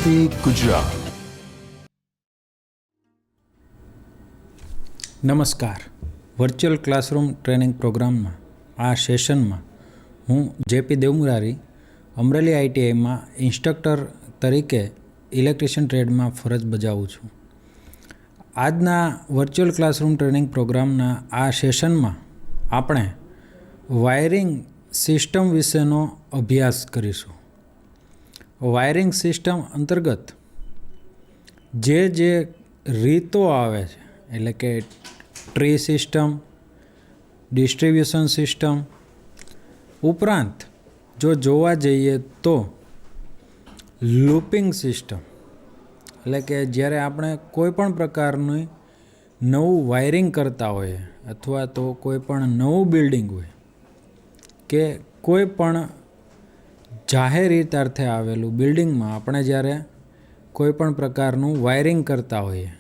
વંદે ગુજરાત. નમસ્કાર. Virtual classroom training પ્રોગ્રામમાં આ સેશનમાં હું જેપી દેવમુરારી અમરેલી આઈટીઆઈમાં ઇન્સ્ટ્રક્ટર તરીકે ઇલેક્ટ્રિશિયન ટ્રેડમાં ફરજ બજાવું છું. આજના વર્ચ્યુઅલ ક્લાસરૂમ ટ્રેનિંગ પ્રોગ્રામના આ સેશનમાં આપણે વાયરિંગ સિસ્ટમ વિશેનો અભ્યાસ કરીશું. વાયરિંગ સિસ્ટમ અંતર્ગત જે રીતો આવે છે, એટલે કે ટ્રી સિસ્ટમ, ડિસ્ટ્રીબ્યુશન સિસ્ટમ ઉપરાંત જો જોવા જઈએ તો લૂપિંગ સિસ્ટમ, એટલે કે જ્યારે આપણે કોઈ પણ પ્રકારનું નવું વાયરિંગ કરતા હોઈએ અથવા તો કોઈ પણ નવું બિલ્ડિંગ હોય કે કોઈ પણ જાહેર હિતાર્થે આવેલું બિલ્ડિંગમાં આપણે જ્યારે કોઈ પણ પ્રકારનું વાયરિંગ કરતા હોઈએ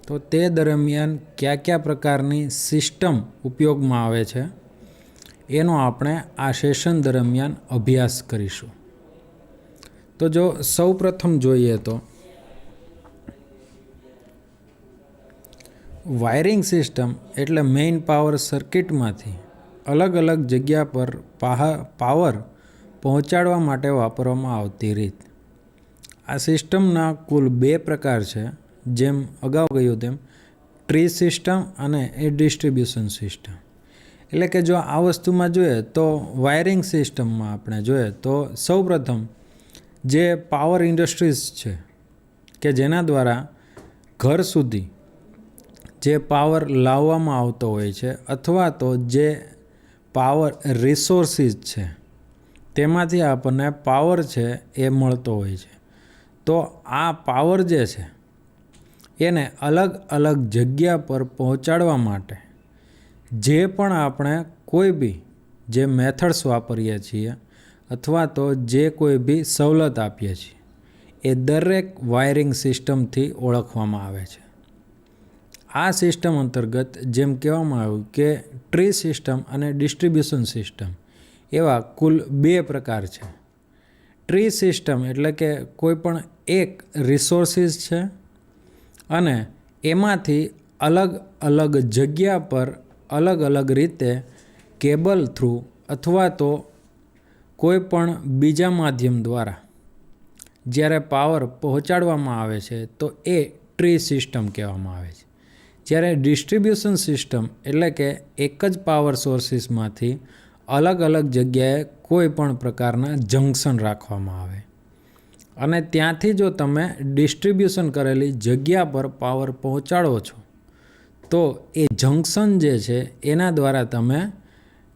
તો તે દરમિયાન કયા પ્રકારની સિસ્ટમ ઉપયોગમાં આવે છે એનો આપણે આ સેશન દરમિયાન અભ્યાસ કરીશું. તો જો સૌ પ્રથમ જોઈએ તો વાયરિંગ સિસ્ટમ એટલે મેઇન પાવર સર્કિટમાંથી અલગ અલગ જગ્યા પર પાવર પહોંચાડવા માટે વાપરવામાં આવતી રીત. આ સિસ્ટમના કુલ 2 પ્રકાર છે, જેમ અગાઉ કહ્યું તેમ ટ્રી સિસ્ટમ અને ડિસ્ટ્રીબ્યુશન સિસ્ટમ. એટલે કે જો આ વસ્તુમાં જોઈએ તો વાયરિંગ સિસ્ટમમાં આપણે જોઈએ તો સૌપ્રથમ જે પાવર ઇન્ડસ્ટ્રીઝ છે કે જેના દ્વારા ઘર સુધી જે પાવર લાવવામાં આવતો હોય છે અથવા તો જે પાવર રિસોર્સિસ છે તેમાંથી આપણને પાવર છે એ મળતો હોય છે. તો આ પાવર જે છે એને અલગ અલગ જગ્યા પર પહોંચાડવા માટે જે પણ આપણે કોઈ બી જે મેથડ્સ વાપરીએ છીએ અથવા તો જે કોઈ બી સવલત આપીએ છીએ એ દરેક વાયરિંગ સિસ્ટમથી ઓળખવામાં આવે છે. આ સિસ્ટમ અંતર્ગત જેમ કહેવામાં આવ્યું કે ટ્રી સિસ્ટમ અને ડિસ્ટ્રીબ્યુશન સિસ્ટમ એવા કુલ 2 પ્રકાર છે. ટ્રી સિસ્ટમ એટલે કે કોઈ પણ એક રિસોર્સિસ છે અને એમાંથી અલગ અલગ જગ્યા પર અલગ અલગ રીતે કેબલ થ્રુ અથવા તો કોઈ પણ બીજા માધ્યમ દ્વારા જ્યારે પાવર પહોંચાડવામાં આવે છે તો એ ટ્રી સિસ્ટમ કહેવામાં આવે છે. જ્યારે ડિસ્ટ્રીબ્યુશન સિસ્ટમ એટલે કે એક જ પાવર સોર્સિસમાંથી અલગ અલગ જગ્યાએ કોઈ પણ પ્રકારના જંકશન રાખવામાં આવે અને ત્યાંથી જો તમે ડિસ્ટ્રીબ્યુશન કરેલી જગ્યા પર પાવર પહોંચાડો છો તો એ જંકશન જે છે એના દ્વારા તમે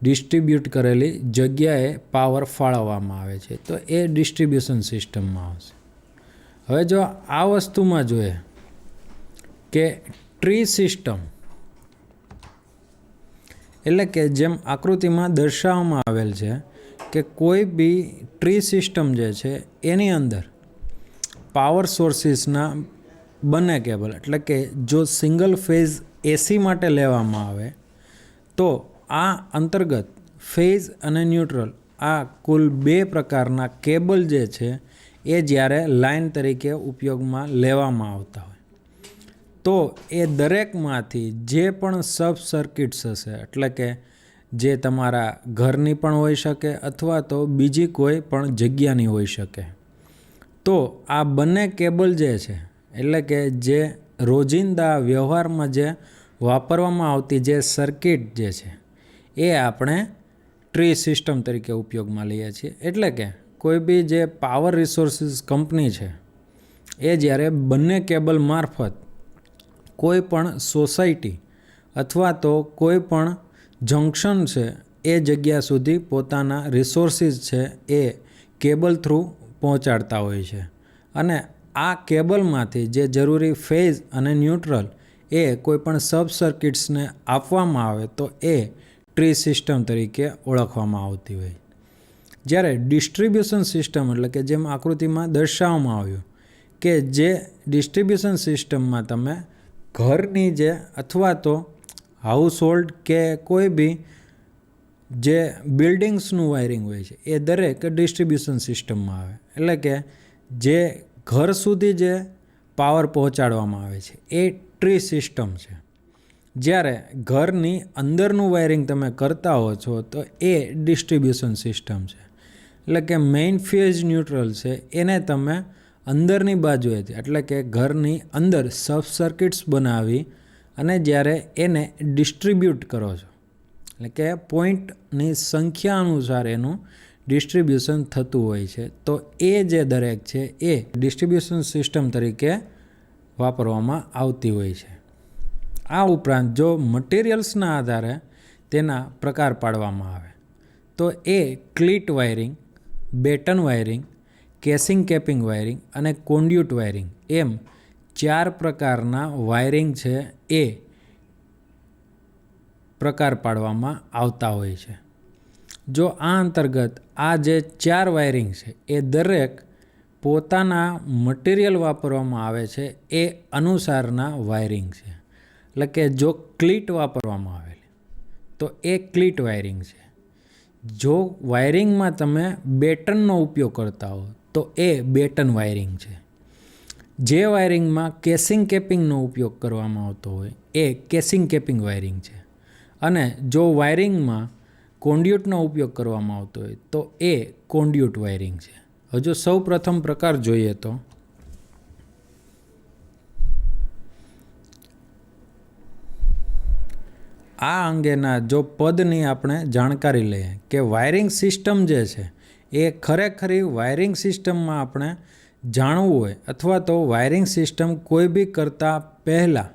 ડિસ્ટ્રીબ્યુટ કરેલી જગ્યાએ પાવર ફાળવવામાં આવે છે. તો એ ડિસ્ટ્રીબ્યુશન સિસ્ટમમાં આવશે. હવે જો આ વસ્તુમાં જોઈએ કે ટ્રી સિસ્ટમ એટલે કે જેમ આકૃતિમાં દર્શાવવામાં આવેલ છે કે કોઈ બી ટ્રી સિસ્ટમ જે છે એની અંદર પાવર સોર્સિસના બંને કેબલ, એટલે કે જો સિંગલ ફેઝ એસી માટે લેવામાં આવે તો આ અંતર્ગત ફેઝ અને ન્યુટ્રલ આ કુલ 2 પ્રકારના કેબલ જે છે એ જ્યારે લાઇન તરીકે ઉપયોગમાં લેવામાં આવતા હોય તો એ દરેકમાંથી જે પણ સબ સર્કિટ્સ હશે, એટલે કે જે તમારા ઘરની પણ હોઈ શકે અથવા તો બીજી કોઈ પણ જગ્યાની હોઈ શકે, તો આ બંને કેબલ જે છે એટલે કે જે રોજિંદા વ્યવહારમાં જે વાપરવામાં આવતી જે સર્કિટ જે છે એ આપણે ટ્રી સિસ્ટમ તરીકે ઉપયોગમાં લઈએ છીએ. એટલે કે કોઈ બી જે પાવર રિસોર્સિસ કંપની છે એ જ્યારે બંને કેબલ મારફત કોઈ પણ સોસાયટી અથવા તો કોઈ પણ જંકશન છે એ જગ્યા સુધી પોતાના રિસોર્સિસ છે એ કેબલ થ્રુ પહોંચાડતા હોય છે અને આ કેબલમાંથી જે જરૂરી ફેઝ અને ન્યુટ્રલ એ કોઈ પણ સબ સર્કિટ્સને આપવામાં આવે તો એ ટ્રી સિસ્ટમ તરીકે ઓળખવામાં આવતી હોય. જ્યારે ડિસ્ટ્રીબ્યુશન સિસ્ટમ એટલે કે જેમ આકૃતિમાં દર્શાવવામાં આવ્યું કે જે ડિસ્ટ્રીબ્યુશન સિસ્ટમમાં તમે ઘરની જે અથવા તો હાઉસ હોલ્ડ કે કોઈ બી જે બિલ્ડિંગ્સનું વાયરિંગ હોય છે એ દરેક ડિસ્ટ્રીબ્યુશન સિસ્ટમમાં આવે. એટલે કે જે ઘર સુધી જે પાવર પહોંચાડવામાં આવે છે એ ટ્રી સિસ્ટમ છે. જ્યારે ઘરની અંદરનું વાયરિંગ તમે કરતા હો છો તો એ ડિસ્ટ્રીબ્યુશન સિસ્ટમ છે. એટલે કે મેઇન ફેઝ ન્યુટ્રલ છે એને તમે અંદરની બાજુએથી એટલે કે ઘરની અંદર સબ સર્કિટ્સ બનાવી અને જ્યારે એને ડિસ્ટ્રીબ્યુટ કરો છો એટલે કે પોઈન્ટની સંખ્યા અનુસાર એનું ડિસ્ટ્રીબ્યુશન થતું હોય છે, તો એ જે દરેક છે એ ડિસ્ટ્રીબ્યુશન સિસ્ટમ તરીકે વાપરવામાં આવતી હોય છે. આ ઉપરાંત જો મટીરિયલ્સના આધારે તેના પ્રકાર પાડવામાં આવે તો એ cleat wiring, batten wiring, casing capping wiring અને કોન્ડ્યુટ વાયરિંગ એમ 4 પ્રકારના વાયરિંગ છે એ પ્રકાર પાડવામાં આવતા હોય છે. જો આ અંતર્ગત આ જે 4 વાયરિંગ છે એ દરેક પોતાના મટીરિયલ વાપરવામાં આવે છે એ અનુસારના વાયરિંગ છે. એટલે કે જો ક્લીટ વાપરવામાં આવેલી તો એ ક્લીટ વાયરિંગ છે. જો વાયરિંગમાં તમે બેટનનો ઉપયોગ કરતા હો તો એ બેટન વાયરિંગ છે. જે વાયરિંગમાં કેસિંગ કેપિંગનો ઉપયોગ કરવામાં આવતો હોય એ કેસિંગ કેપિંગ વાયરિંગ છે. અને જો વાયરિંગમાં કોન્ડ્યુટનો ઉપયોગ કરવામાં આવતો હોય તો એ કોન્ડ્યુટ વાયરિંગ છે. હજુ સૌ પ્રથમ પ્રકાર જોઈએ તો આ અંગેના જો પદની આપણે જાણકારી લઈએ કે વાયરિંગ સિસ્ટમ જે છે એ ખરેખરી વાયરિંગ સિસ્ટમમાં આપણે જાણવું હોય અથવા તો વાયરિંગ સિસ્ટમ કોઈ બી કરતાં પહેલાં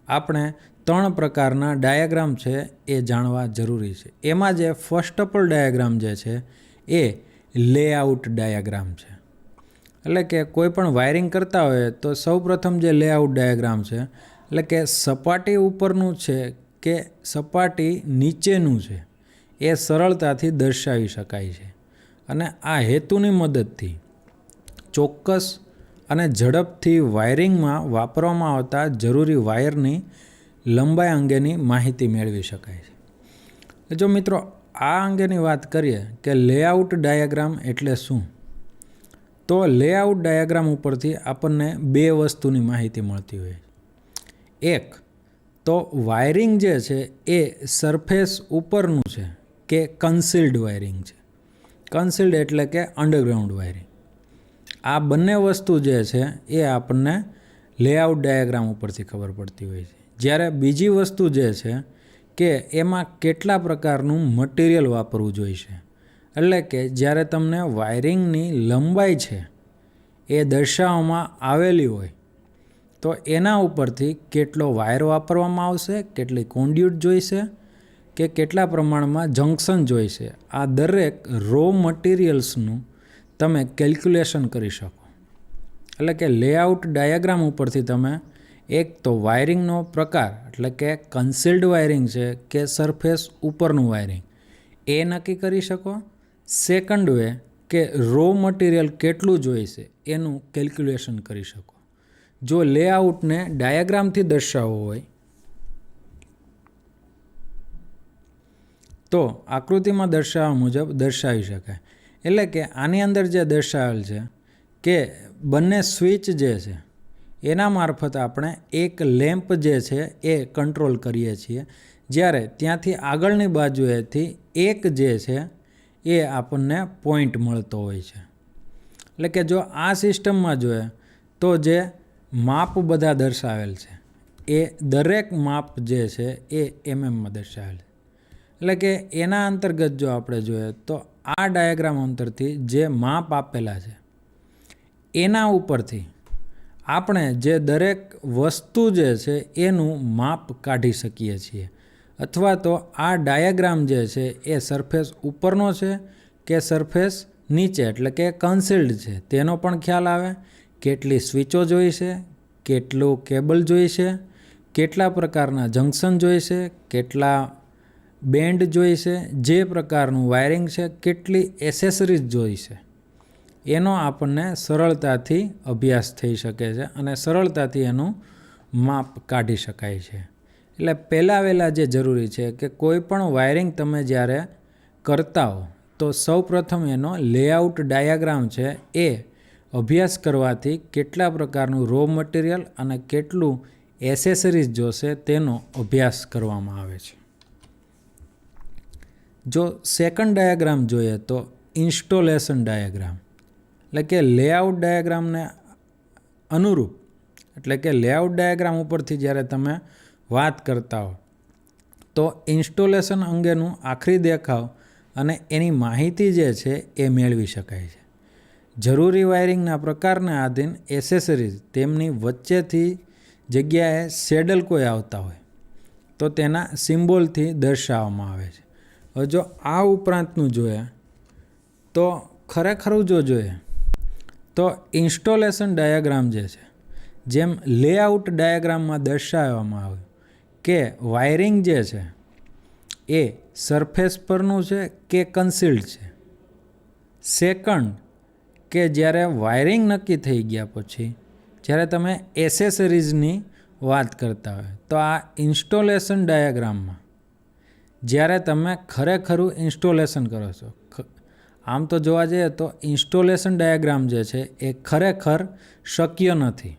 આપણે 3 પ્રકારના ડાયાગ્રામ છે એ જાણવા જરૂરી છે. એમાં જે ફર્સ્ટ ઓફ ઓલ ડાયાગ્રામ જે છે એ લેઆઉટ ડાયાગ્રામ છે. એટલે કે કોઈ પણ વાયરિંગ કરતા હોય તો સૌપ્રથમ જે લેઆઉટ ડાયાગ્રામ છે એટલે કે સપાટી ઉપરનું છે કે સપાટી નીચેનું છે એ સરળતાથી દર્શાવી શકાય છે. અને આ હેતુની મદદથી ચોક્કસ અને ઝડપથી વાયરિંગમાં વાપરવામાં આવતા જરૂરી વાયરની લંબાઈ અંગેની માહિતી મેળવી શકાય છે. જો મિત્રો આ અંગેની વાત કરીએ કે લેઆઉટ ડાયાગ્રામ એટલે શું, તો લેઆઉટ ડાયાગ્રામ ઉપરથી આપણને 2 વસ્તુની માહિતી મળતી હોય. એક તો વાયરિંગ જે છે એ સરફેસ ઉપરનું છે કે કન્સીલ્ડ વાયરિંગ છે. કન્સીલ્ડ એટલે કે અંડરગ્રાઉન્ડ વાયરિંગ. આ બંને વસ્તુ જે છે એ આપણને લેઆઉટ ડાયાગ્રામ ઉપરથી ખબર પડતી હોય છે. જ્યારે બીજી વસ્તુ જે છે કે એમાં કેટલા પ્રકારનું મટીરિયલ વાપરવું જોઈશે. એટલે કે જ્યારે તમને વાયરિંગની લંબાઈ છે એ દર્શાવવામાં આવેલી હોય તો એના ઉપરથી કેટલો વાયર વાપરવામાં આવશે, કેટલી કોન્ડ્યુટ જોઈશે કે કેટલા પ્રમાણમાં જંકશન જોઈશે, આ દરેક રો મટીરિયલ્સનું તમે કેલ્ક્યુલેશન કરી શકો. એટલે કે લેઆઉટ ડાયાગ્રામ ઉપરથી તમે એક તો વાયરિંગનો પ્રકાર એટલે કે કન્સીલ્ડ વાયરિંગ છે કે સરફેસ ઉપરનું વાયરિંગ એ નક્કી કરી શકો. સેકન્ડ વે કે રો મટીરિયલ કેટલું જોઈશે એનું કેલ્ક્યુલેશન કરી શકો. જો લેઆઉટને ડાયાગ્રામથી દર્શાવવો હોય તો આકૃતિમાં દર્શાવવા મુજબ દર્શાવી શકાય. એટલે કે આની અંદર જે દર્શાવેલ છે કે બંને સ્વિચ જે છે એના મારફત આપણે એક લેમ્પ જે છે એ કંટ્રોલ કરીએ છીએ, જ્યારે ત્યાંથી આગળની બાજુએથી એક જે છે એ આપણને પોઈન્ટ મળતો હોય છે. એટલે કે જો આ સિસ્ટમમાં જોઈએ તો જે માપ બધા દર્શાવેલ છે એ દરેક માપ જે છે એ એમએમમાં દર્શાવેલ છે. એટલે કે એના અંતર્ગત જો આપણે જોઈએ તો આ ડાયાગ્રામ અંતરથી જે માપ આપેલા છે એના ઉપરથી આપણે જે દરેક વસ્તુ જે છે એનું માપ કાઢી શકીએ છીએ. અથવા તો આ ડાયાગ્રામ જે છે એ સરફેસ ઉપરનો છે કે સરફેસ નીચે એટલે કે કન્સીલ્ડ છે તેનો પણ ખ્યાલ આવે. કેટલી સ્વિચો જોઈશે, કેટલું કેબલ જોઈશે, કેટલા પ્રકારના જંકશન જોઈશે, કેટલા બેન્ડ જોઈશે, જે પ્રકારનું વાયરિંગ છે, કેટલી એસેસરીઝ જોઈશે, એનો આપણને સરળતાથી અભ્યાસ થઈ શકે છે અને સરળતાથી એનું માપ કાઢી શકાય છે. એટલે પહેલાં વહેલાં જે જરૂરી છે કે કોઈ પણ વાયરિંગ તમે જ્યારે કરતા હો તો સૌપ્રથમ એનો લેઆઉટ ડાયાગ્રામ છે એ અભ્યાસ કરવાથી કેટલા પ્રકારનું રો મટીરિયલ અને કેટલું એસેસરીઝ જોશે તેનો અભ્યાસ કરવામાં આવે છે. જો સેકન્ડ ડાયાગ્રામ જોઈએ તો ઇન્સ્ટોલેશન ડાયાગ્રામ એટલે કે લેઆઉટ ડાયાગ્રામને અનુરૂપ, એટલે કે લેઆઉટ ડાયાગ્રામ ઉપરથી જ્યારે તમે વાત કરતા હો તો ઇન્સ્ટોલેશન અંગેનું આખરી દેખાવ અને એની માહિતી જે છે એ મેળવી શકાય છે. જરૂરી વાયરિંગના પ્રકારને આધીન એસેસરીઝ તેમની વચ્ચેથી જગ્યાએ સેડલ કોઈ આવતા હોય તો તેના સિમ્બોલથી દર્શાવવામાં આવે છે. હવે જો આ ઉપરાંતનું જોઈએ તો ખરેખર જો જોઈએ તો ઇન્સ્ટોલેશન ડાયાગ્રામ જે છે, જેમ લેઆઉટ ડાયાગ્રામમાં દર્શાવવામાં આવ્યું કે વાયરિંગ જે છે એ સરફેસ પરનું છે કે કન્સીલ્ડ છે. સેકન્ડ, કે જ્યારે વાયરિંગ નક્કી થઈ ગયા પછી જ્યારે તમે એસેસરીઝની વાત કરતા હોય તો આ ઇન્સ્ટોલેશન ડાયાગ્રામમાં જ્યારે તમે ખરેખરું ઇન્સ્ટોલેશન કરો છો, આમ તો જોવા જઈએ તો ઇન્સ્ટોલેશન ડાયાગ્રામ જે છે એ ખરેખર શક્ય નથી.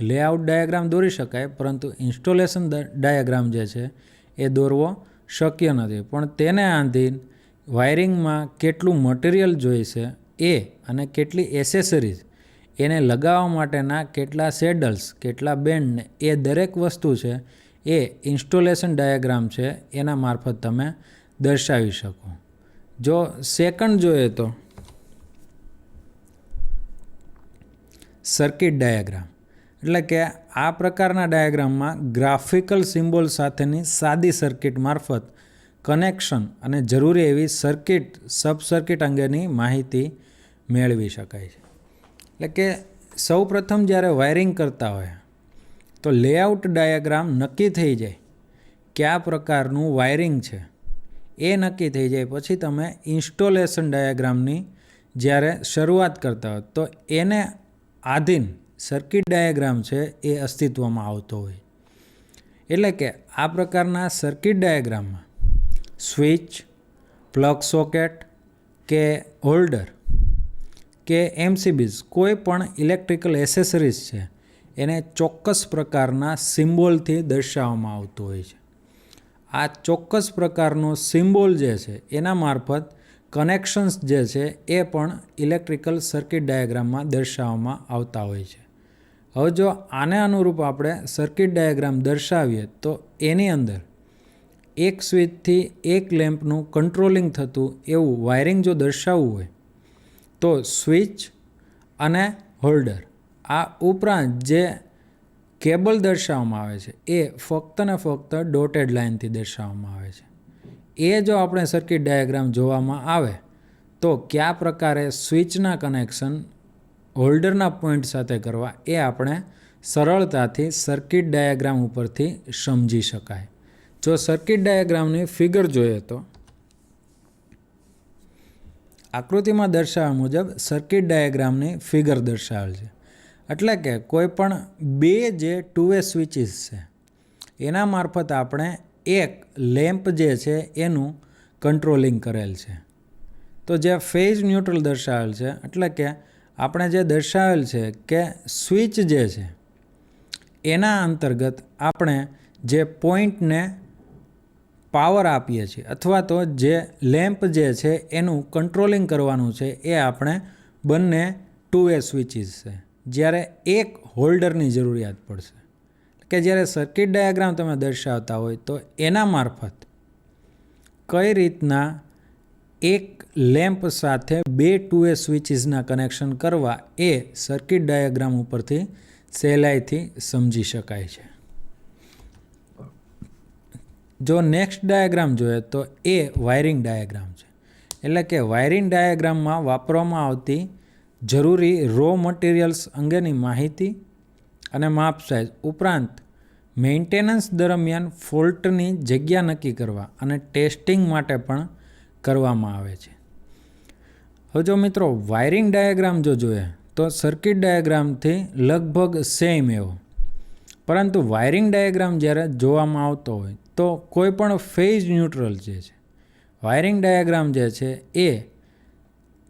લેઆઉટ ડાયાગ્રામ દોરી શકાય પરંતુ ઇન્સ્ટોલેશન ડાયાગ્રામ જે છે એ દોરવો શક્ય નથી. પણ તેને આધીન વાયરિંગમાં કેટલું મટીરિયલ જોઈશે એ અને કેટલી એસેસરીઝ, એને લગાવવા માટેના કેટલા સેડલ્સ, કેટલા બેન્ડ, એ દરેક વસ્તુ છે એ ઇન્સ્ટોલેશન ડાયાગ્રામ છે એના મારફત તમે દર્શાવી શકો. જો સેકન્ડ જોઈએ તો સર્કિટ ડાયાગ્રામ એટલે કે આ પ્રકારના ડાયાગ્રામમાં ગ્રાફિકલ સિમ્બોલ સાથેની સાદી સર્કિટ મારફત કનેક્શન અને જરૂરી એવી સર્કિટ, સબ સર્કિટ અંગેની માહિતી મેળવી શકાય છે. એટલે કે સૌ પ્રથમ જ્યારે વાયરિંગ કરતા હોય તો લેઆઉટ ડાયાગ્રામ નક્કી થઈ જાય કયા પ્રકારનું વાયરિંગ છે એ નક્કી થઈ જાય પછી તમે ઇન્સ્ટોલેશન ડાયાગ્રામની જ્યારે શરૂઆત કરતા હોય તો એને આધીન સર્કિટ ડાયાગ્રામ છે એ અસ્તિત્વમાં આવતો હોય. એટલે કે આ પ્રકારના સર્કિટ ડાયાગ્રામમાં સ્વિચ, પ્લગ સોકેટ કે હોલ્ડર કે એમસીબીઝ કોઈ પણ ઇલેક્ટ્રિકલ એસેસરીઝ છે એને ચોક્કસ પ્રકારના સિમ્બોલથી દર્શાવવામાં આવતું હોય છે. આ ચોક્કસ પ્રકારનો સિમ્બોલ જે છે એના મારફત કનેક્શન્સ જે છે એ પણ ઇલેક્ટ્રિકલ સર્કિટ ડાયાગ્રામમાં દર્શાવવામાં આવતા હોય છે. હવે જો આને અનુરૂપ આપણે સર્કિટ ડાયાગ્રામ દર્શાવીએ તો એની અંદર એક સ્વિચથી એક લેમ્પનું કંટ્રોલિંગ થતું એવું વાયરિંગ જો દર્શાવવું હોય તો સ્વિચ અને હોલ્ડર, આ ઉપરાંત જે કેબલ દર્શાવવામાં આવે છે એ ફક્ત ને ફક્ત ડોટેડ લાઇનથી દર્શાવવામાં આવે છે. એ જો આપણે સર્કિટ ડાયાગ્રામ જોવામાં આવે તો કયા પ્રકારે સ્વિચના કનેક્શન હોલ્ડરના પોઈન્ટ સાથે કરવા એ આપણે સરળતાથી સર્કિટ ડાયાગ્રામ ઉપરથી સમજી શકાય. જો સર્કિટ ડાયાગ્રામની ફિગર જોઈએ તો આકૃતિમાં દર્શાવ્યા મુજબ સર્કિટ ડાયાગ્રામની ફિગર દર્શાવેલ છે. એટલે કે કોઈ પણ બે જે ટુ વે સ્વિચીસ છે એના મારફત આપણે એક લેમ્પ જે છે એનું કંટ્રોલિંગ કરેલ છે. તો જે ફેઝ ન્યુટ્રલ દર્શાવેલ છે એટલે કે આપણે જે દર્શાવેલ છે કે સ્વિચ જે છે એના અંતર્ગત આપણે જે પોઈન્ટને પાવર આપીએ છીએ અથવા તો જે લેમ્પ જે છે એનું કંટ્રોલિંગ કરવાનું છે એ આપણે બંને ટુ વે સ્વિચીસ છે. જ્યારે એક હોલ્ડરની જરૂરિયાત પડશે કે જ્યારે સર્કિટ ડાયાગ્રામ તમે દર્શાવતા હોય તો એના મારફત કઈ રીતના એક લેમ્પ સાથે બે ટુ વે સ્વિચીસના કનેક્શન કરવા એ સર્કિટ ડાયાગ્રામ ઉપરથી સહેલાઈથી સમજી શકાય છે. જો નેક્સ્ટ ડાયાગ્રામ જોઈએ તો એ વાયરિંગ ડાયાગ્રામ છે. એટલે કે વાયરિંગ ડાયાગ્રામમાં વાપરવામાં આવતી જરૂરી રો મટીરિયલ્સ અંગેની માહિતી અને માપ સાઇઝ ઉપરાંત મેન્ટેનન્સ દરમિયાન ફોલ્ટની જગ્યા નક્કી કરવા અને ટેસ્ટિંગ માટે પણ કરવામાં આવે છે. હવે જો મિત્રો વાયરિંગ ડાયાગ્રામ જો જોઈએ તો સર્કિટ ડાયાગ્રામથી લગભગ સેમ એવો, પરંતુ વાયરિંગ ડાયાગ્રામ જ્યારે જોવામાં આવતો હોય તો કોઈ પણ ફેઝ ન્યુટ્રલ જે છે વાયરિંગ ડાયાગ્રામ જે છે એ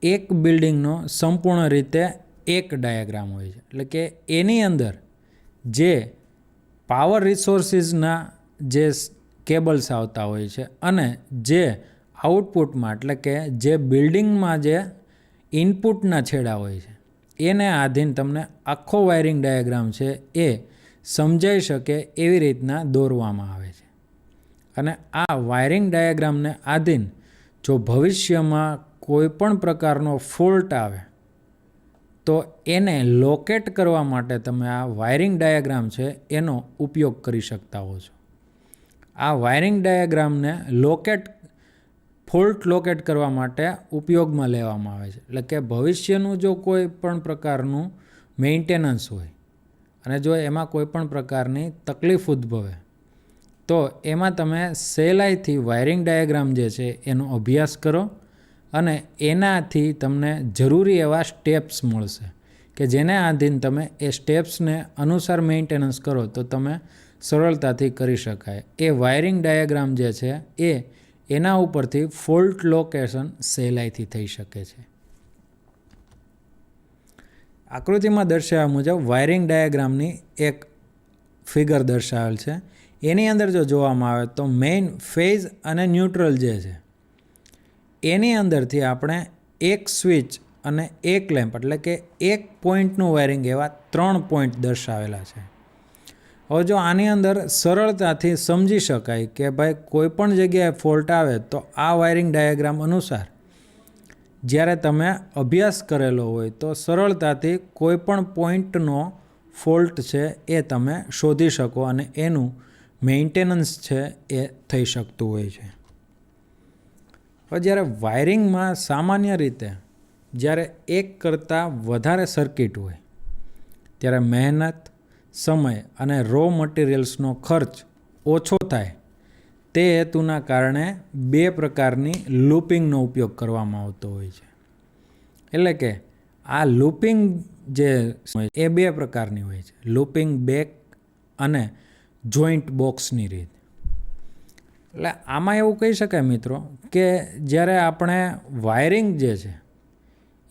એક બિલ્ડિંગનો સંપૂર્ણ રીતે એક ડાયાગ્રામ હોય છે. એટલે કે એની અંદર જે પાવર રિસોર્સિસના જે કેબલ્સ આવતા હોય છે અને જે આઉટપુટમાં એટલે કે જે બિલ્ડિંગમાં જે ઇનપુટના છેડા હોય છે એને આધીન તમને આખો વાયરિંગ ડાયાગ્રામ છે એ સમજાઈ શકે એવી રીતના દોરવામાં આવે છે. અને આ વાયરિંગ ડાયાગ્રામને આધીન જો ભવિષ્યમાં કોઈ પણ પ્રકારનો ફોલ્ટ આવે તો એને લોકેટ કરવા માટે તમે આ વાયરિંગ ડાયાગ્રામ છે એનો ઉપયોગ કરી શકતા હો છો. આ વાયરિંગ ડાયાગ્રામને ફોલ્ટ લોકેટ કરવા માટે ઉપયોગમાં લેવામાં આવે છે. એટલે કે ભવિષ્યનું જો કોઈ પણ પ્રકારનું મેન્ટેનન્સ હોય અને જો એમાં કોઈ પણ પ્રકારની તકલીફ ઉદ્ભવે તો એમાં તમે સહેલાઈથી વાયરિંગ ડાયાગ્રામ જે છે એનો અભ્યાસ કરો અને એનાથી તમને જરૂરી એવા સ્ટેપ્સ મળશે કે જેને આધીન તમે એ સ્ટેપ્સને અનુસાર મેન્ટેનન્સ કરો તો તમે સરળતાથી કરી શકાય. એ વાયરિંગ ડાયાગ્રામ જે છે એના ઉપરથી ફોલ્ટ લોકેશન સહેલાઈથી થઈ શકે છે. આકૃતિમાં દર્શાવ્યા મુજબ વાયરિંગ ડાયાગ્રામની એક ફિગર દર્શાવેલ છે. એની અંદર જો જોવામાં આવે તો મેઇન ફેઝ અને ન્યુટ્રલ જે છે એની અંદરથી આપણે એક સ્વિચ અને એક લેમ્પ એટલે કે એક પોઈન્ટનું વાયરિંગ એવા 3 પોઈન્ટ દર્શાવેલા છે. હવે જો આની અંદર સરળતાથી સમજી શકાય કે ભાઈ કોઈ પણ જગ્યાએ ફોલ્ટ આવે તો આ વાયરિંગ ડાયાગ્રામ અનુસાર જ્યારે તમે અભ્યાસ કરેલો હોય તો સરળતાથી કોઈ પણ પોઈન્ટનો ફોલ્ટ છે એ તમે શોધી શકો અને એનું મેન્ટેનન્સ છે એ થઈ શકતું હોય છે. હવે જ્યારે વાયરિંગમાં સામાન્ય રીતે જ્યારે એક કરતાં વધારે સર્કિટ હોય ત્યારે મહેનત, સમય અને રો મટીરિયલ્સનો ખર્ચ ઓછો થાય તે હેતુના કારણે 2 પ્રકારની લૂપિંગનો ઉપયોગ કરવામાં આવતો હોય છે. એટલે કે આ લૂપિંગ જે એ 2 પ્રકારની હોય છે. લૂપિંગ બેક અને જોઈન્ટ બોક્સની રીત. એટલે આમાં એવું કહી શકાય મિત્રો કે જ્યારે આપણે વાયરિંગ જે છે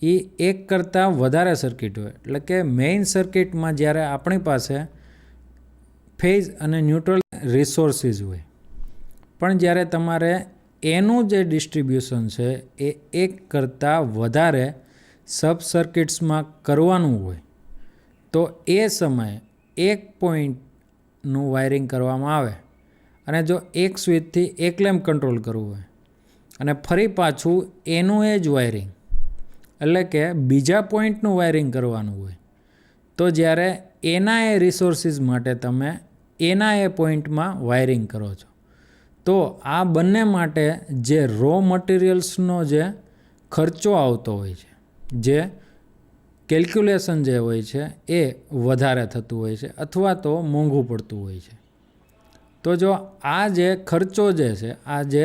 એ એક કરતાં વધારે સર્કિટ હોય એટલે કે મેઇન સર્કિટમાં જ્યારે આપણી પાસે ફેઝ અને ન્યુટ્રલ રિસોર્સિસ હોય પણ જ્યારે તમારે એનું જે ડિસ્ટ્રીબ્યુશન છે એ એક કરતાં વધારે સબ સર્કિટ્સમાં કરવાનું હોય તો એ સમયે એક પોઈન્ટનું વાયરિંગ કરવામાં આવે અને જો એક સ્વિચથી એક લેમ્પ કંટ્રોલ કરવું હોય અને ફરી પાછું એનું એ જ વાયરિંગ એટલે કે બીજા પોઈન્ટનું વાયરિંગ કરવાનું હોય તો જ્યારે એના એ રિસોર્સિસ માટે તમે એના એ પોઈન્ટમાં વાયરિંગ કરો છો તો આ બંને માટે જે રો મટીરિયલ્સનો જે ખર્ચો આવતો હોય છે જે કેલ્ક્યુલેશન જે હોય છે એ વધારે થતું હોય છે અથવા તો મોંઘું પડતું હોય છે. તો જો આ જે ખર્ચો જે છે આ જે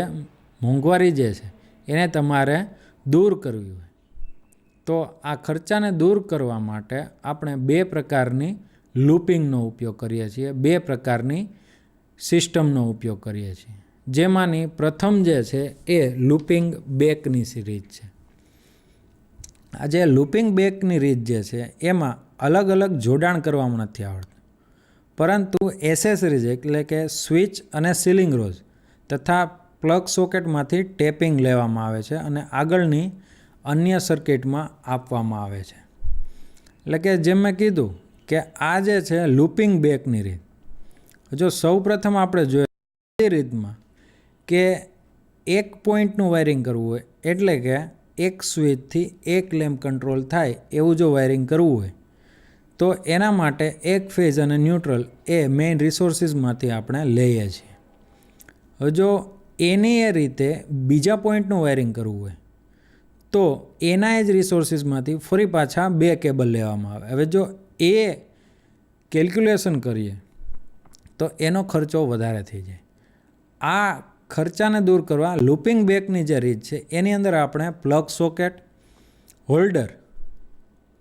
મોંઘવારી જે છે એને તમારે દૂર કરવી હોય તો આ ખર્ચાને દૂર કરવા માટે આપણે 2 પ્રકારની લૂપિંગનો ઉપયોગ કરીએ છીએ, 2 પ્રકારની સિસ્ટમનો ઉપયોગ કરીએ છીએ. જેમાંની પ્રથમ જે છે એ લૂપિંગ બેકની રીત છે. આ જે લૂપિંગ બેકની રીત જે છે એમાં અલગ અલગ જોડાણ કરવામાં નથી આવડતું પરંતુ એસેસરીઝ એટલે કે સ્વિચ અને સીલિંગ રોઝ તથા પ્લગ સોકેટમાંથી ટેપિંગ લેવામાં આવે છે અને આગળની અન્ય સર્કિટમાં આપવામાં આવે છે. એટલે કે જેમ મેં કીધું કે આ જે છે લૂપિંગ બેકની રીત. જો સૌ પ્રથમ આપણે જોઈએ એ રીતમાં કે એક પોઈન્ટનું વાયરિંગ કરવું હોય એટલે કે એક સ્વિચથી એક લેમ્પ કંટ્રોલ થાય એવું જો વાયરિંગ કરવું હોય તો એના માટે એક ફેઝ અને ન્યુટ્રલ એ મેઇન રિસોર્સિસમાંથી આપણે લઈએ છીએ. હવે જો એની એ રીતે બીજા પોઈન્ટનું વાયરિંગ કરવું હોય તો એના જ રિસોર્સિસમાંથી ફરી પાછા 2 કેબલ લેવામાં આવે. હવે જો એ કેલ્ક્યુલેશન કરીએ તો એનો ખર્ચો વધારે થઈ જાય. આ ખર્ચાને દૂર કરવા લૂપિંગ બેકની જે રીત છે એની અંદર આપણે પ્લગ સોકેટ, હોલ્ડર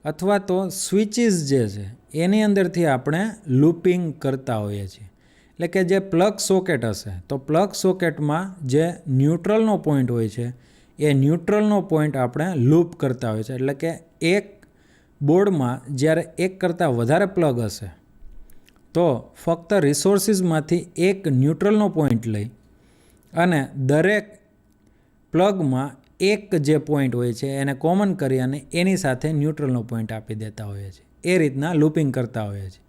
અથવા તો સ્વિચીસ જે છે એની અંદરથી આપણે લૂપિંગ કરતા હોઈએ છીએ. એટલે કે જે પ્લગ સોકેટ હશે તો પ્લગ સોકેટમાં જે ન્યુટ્રલનો પોઈન્ટ હોય છે એ ન્યુટ્રલનો પોઈન્ટ આપણે લૂપ કરતા હોય છે. એટલે કે એક બોર્ડમાં જ્યારે એક કરતાં વધારે પ્લગ હશે તો ફક્ત રિસોર્સિસમાંથી એક ન્યુટ્રલનો પોઈન્ટ લઈ અને દરેક પ્લગમાં એક જે પોઈન્ટ હોય છે એને કોમન કરી અને એની સાથે ન્યુટ્રલનો પોઈન્ટ આપી દેતા હોઈએ છીએ. એ રીતના લૂપિંગ કરતા હોઈએ છીએ.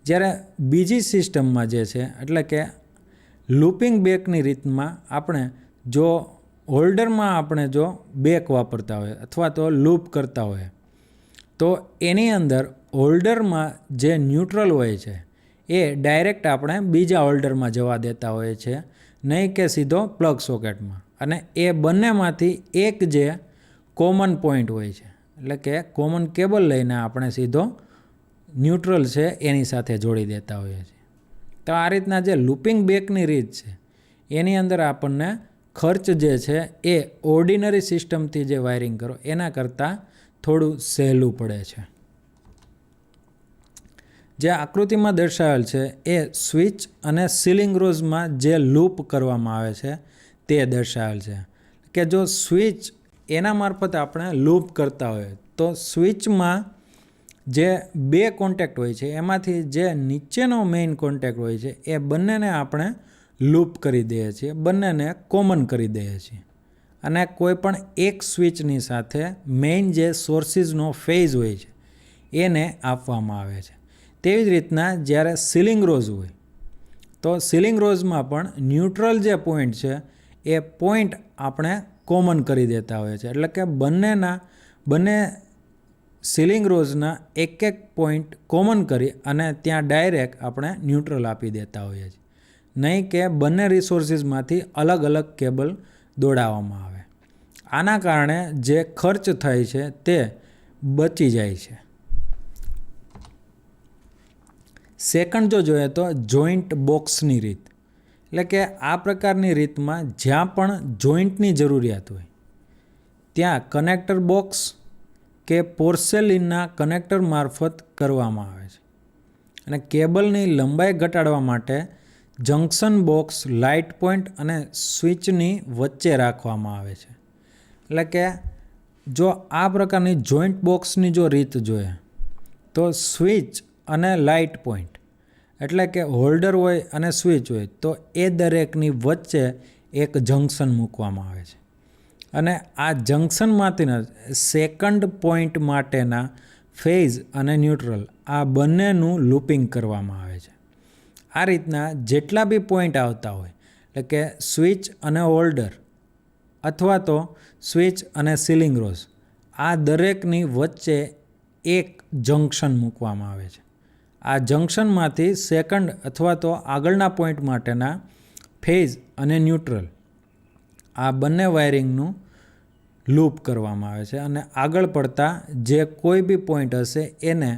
જ્યારે બીજી સિસ્ટમમાં જે છે એટલે કે લૂપિંગ બેકની રીતમાં આપણે જો હોલ્ડરમાં આપણે જો બેક વાપરતા હોય અથવા તો લૂપ કરતા હોય તો એની અંદર હોલ્ડરમાં જે ન્યુટ્રલ હોય છે એ ડાયરેક્ટ આપણે બીજા હોલ્ડરમાં જવા દેતા હોઈએ છીએ, નહીં કે સીધો પ્લગ સોકેટમાં. અને એ બંનેમાંથી એક જે કોમન પોઈન્ટ હોય છે એટલે કે કોમન કેબલ લઈને આપણે સીધો ન્યુટ્રલ છે એની સાથે જોડી દેતા હોઈએ છીએ. તો આ રીતના જે લૂપિંગ બેકની રીત છે એની અંદર આપણને ખર્ચ જે છે એ ઓર્ડિનરી સિસ્ટમથી જે વાયરિંગ કરો એના કરતાં થોડું સહેલું પડે છે. જે આકૃતિમાં દર્શાવેલ છે એ સ્વિચ અને સીલિંગ રોઝમાં જે લૂપ કરવામાં આવે છે તે દર્શાવેલ છે. કે જો સ્વિચ એના મારફતે આપણે લૂપ કરતા હોય તો સ્વિચમાં જે બે કોન્ટેક્ટ હોય છે એમાંથી જે નીચેનો મેઇન કોન્ટેક્ટ હોય છે એ બંનેને આપણે લૂપ કરી દઈએ છીએ, બંનેને કોમન કરી દઈએ છીએ. અને કોઈ પણ એક સ્વિચની સાથે મેઇન જે સોર્સિસનો ફેઝ હોય છે એને આપવામાં આવે છે. તેવી જ રીતના જ્યારે સીલિંગ રોઝ હોય તો સીલિંગ રોઝમાં પણ ન્યુટ્રલ જે પોઈન્ટ છે એ પોઈન્ટ આપણે કોમન કરી દેતા હોઈએ છીએ. એટલે કે બંને સીલિંગ રોઝના એક પોઈન્ટ કોમન કરી અને ત્યાં ડાયરેક્ટ આપણે ન્યુટ્રલ આપી દેતા હોઈએ છીએ, નહીં કે બંને રિસોર્સિસમાંથી અલગ અલગ કેબલ દોડાવવામાં આવે. આના કારણે જે ખર્ચ થાય છે તે બચી જાય છે. સેકન્ડ જો જોઈએ તો જોઈન્ટ બોક્સની રીત. એટલે કે આ પ્રકારની રીતમાં જ્યાં પણ જોઈન્ટની જરૂરિયાત હોય ત્યાં કનેક્ટર બોક્સ કે પોર્સેલિનના કનેક્ટર મારફત કરવામાં આવે છે. અને કેબલની લંબાઈ ઘટાડવા માટે જંક્શન બોક્સ લાઇટ પોઈન્ટ અને સ્વિચની વચ્ચે રાખવામાં આવે છે. એટલે કે જો આ પ્રકારની જોઈન્ટ બોક્સની જો રીત જોઈએ તો સ્વિચ અને લાઇટ પોઈન્ટ એટલે કે હોલ્ડર હોય અને સ્વિચ હોય તો એ દરેકની વચ્ચે એક જંક્શન મૂકવામાં આવે છે. અને આ જંક્શનમાંથીના સેકન્ડ પોઈન્ટ માટેના ફેઝ અને ન્યુટ્રલ આ બંનેનું લૂપિંગ કરવામાં આવે છે. આ રીતના જેટલા બી પોઈન્ટ આવતા હોય એટલે કે સ્વિચ અને હોલ્ડર અથવા તો સ્વિચ અને સીલિંગ રોઝ આ દરેકની વચ્ચે એક જંક્શન મૂકવામાં આવે છે. આ જંક્શનમાંથી સેકન્ડ અથવા તો આગળના પોઈન્ટ માટેના ફેઝ અને ન્યુટ્રલ આ બંને વાયરિંગનું લૂપ કરવામાં આવે છે અને આગળ પડતા જે કોઈ બી પોઈન્ટ હશે એને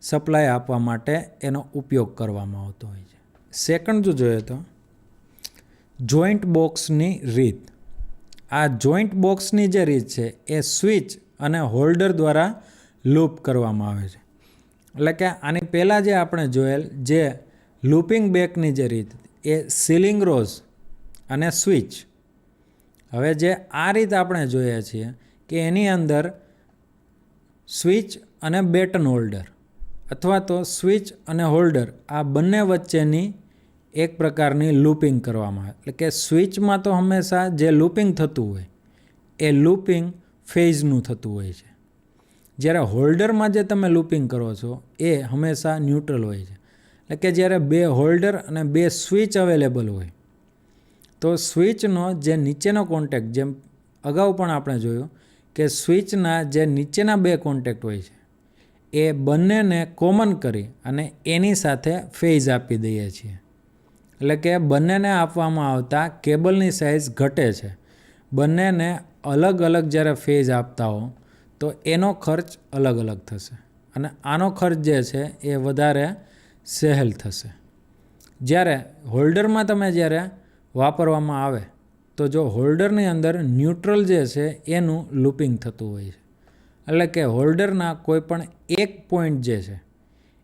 સપ્લાય આપવા માટે એનો ઉપયોગ કરવામાં આવતો હોય છે. સેકન્ડ જો જોઈએ તો જોઈન્ટ બોક્સની રીત. આ જોઈન્ટ બોક્સની જે રીત છે એ સ્વિચ અને હોલ્ડર દ્વારા લૂપ કરવામાં આવે છે. એટલે કે આની પહેલાં જે આપણે જોયેલ જે લૂપિંગ બેકની જે રીત એ સીલિંગ રોઝ અને સ્વિચ. હવે જે આ રીત આપણે જોઈએ છીએ કે એની અંદર સ્વિચ અને બેટન હોલ્ડર અથવા તો સ્વિચ અને હોલ્ડર આ બંને વચ્ચેની એક પ્રકારની લૂપિંગ કરવામાં આવે. એટલે કે સ્વિચમાં તો હંમેશા જે લૂપિંગ થતું હોય એ લૂપિંગ ફેઝનું થતું હોય છે. જ્યારે હોલ્ડરમાં જે તમે લૂપિંગ કરો છો એ હંમેશા ન્યુટ્રલ હોય છે. એટલે કે જ્યારે બે હોલ્ડર અને બે સ્વિચ અવેલેબલ હોય તો સ્વિચનો જે નીચેનો કોન્ટેક્ટ, જેમ અગાઉ પણ આપણે જોયું કે સ્વિચના જે નીચેના બે કોન્ટેક્ટ હોય છે એ બંનેને કોમન કરી અને એની સાથે ફેઝ આપી દઈએ છીએ. એટલે કે બંનેને આપવામાં આવતા કેબલની સાઇઝ ઘટે છે. બંનેને અલગ અલગ જ્યારે ફેઝ આપતા હો તો એનો ખર્ચ અલગ અલગ થશે અને આનો ખર્ચ જે છે એ વધારે સહેલ થશે. જ્યારે હોલ્ડરમાં તમે જ્યારે વાપરવામાં આવે તો જો હોલ્ડરની અંદર ન્યુટ્રલ જે છે એનું લૂપિંગ થતું હોય છે. એટલે કે હોલ્ડરના કોઈ પણ એક પોઈન્ટ જે છે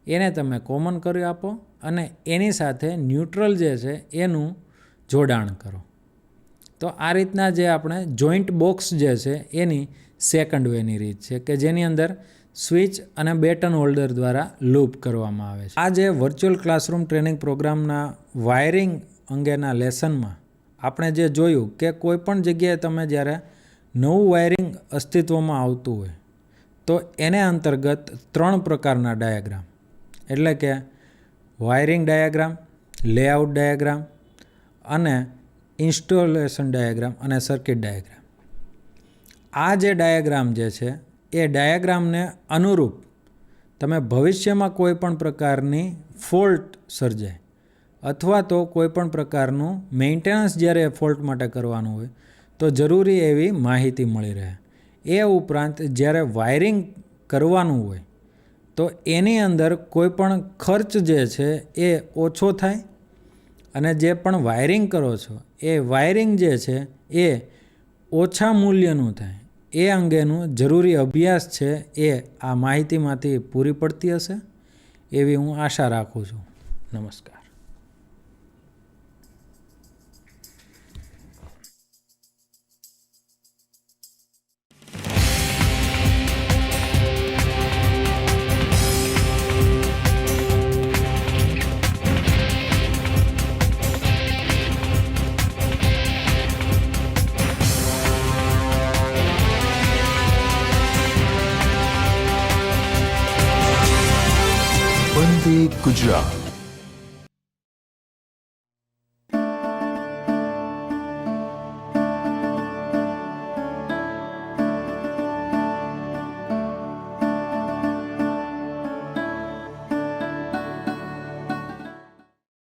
એને તમે કોમન કરી આપો અને એની સાથે ન્યુટ્રલ જે છે એનું જોડાણ કરો. તો આ રીતના જે આપણે જોઈન્ટ બોક્સ જે છે એની સેકન્ડ વેની રીત છે કે જેની અંદર સ્વિચ અને બેટન હોલ્ડર દ્વારા લૂપ કરવામાં આવે છે. આ જે વર્ચ્યુઅલ ક્લાસરૂમ ટ્રેનિંગ પ્રોગ્રામના વાયરિંગ અંગેના લેસનમાં આપણે જે જોયું કે કોઈ પણ જગ્યાએ તમે જ્યારે નવું વાયરિંગ અસ્તિત્વમાં આવતું હોય તો એને અંતર્ગત 3 પ્રકારના ડાયાગ્રામ એટલે કે વાયરિંગ ડાયાગ્રામ, લેઆઉટ ડાયાગ્રામ અને ઇન્સ્ટોલેશન ડાયાગ્રામ અને સર્કિટ ડાયાગ્રામ. આ જે ડાયાગ્રામ જે છે એ ડાયાગ્રામને અનુરૂપ તમે ભવિષ્યમાં કોઈ પણ પ્રકારની ફોલ્ટ સર્જાય અથવા તો કોઈ પણ પ્રકારનું મેન્ટેનન્સ જ્યારે ફોલ્ટ માટે કરવાનું હોય તો જરૂરી એવી માહિતી મળી રહે. એ ઉપરાંત જ્યારે વાયરિંગ કરવાનું હોય તો એની અંદર કોઈ પણ ખર્ચ જે છે એ ઓછો થાય અને જે પણ વાયરિંગ કરો છો એ વાયરિંગ જે છે એ ઓછા મૂલ્યનું થાય. એ અંગેનું જરૂરી અભ્યાસ છે એ આ માહિતીમાંથી પૂરી પડતી હશે એવી હું આશા રાખું છું. નમસ્કાર. વંદે ગુજરાત.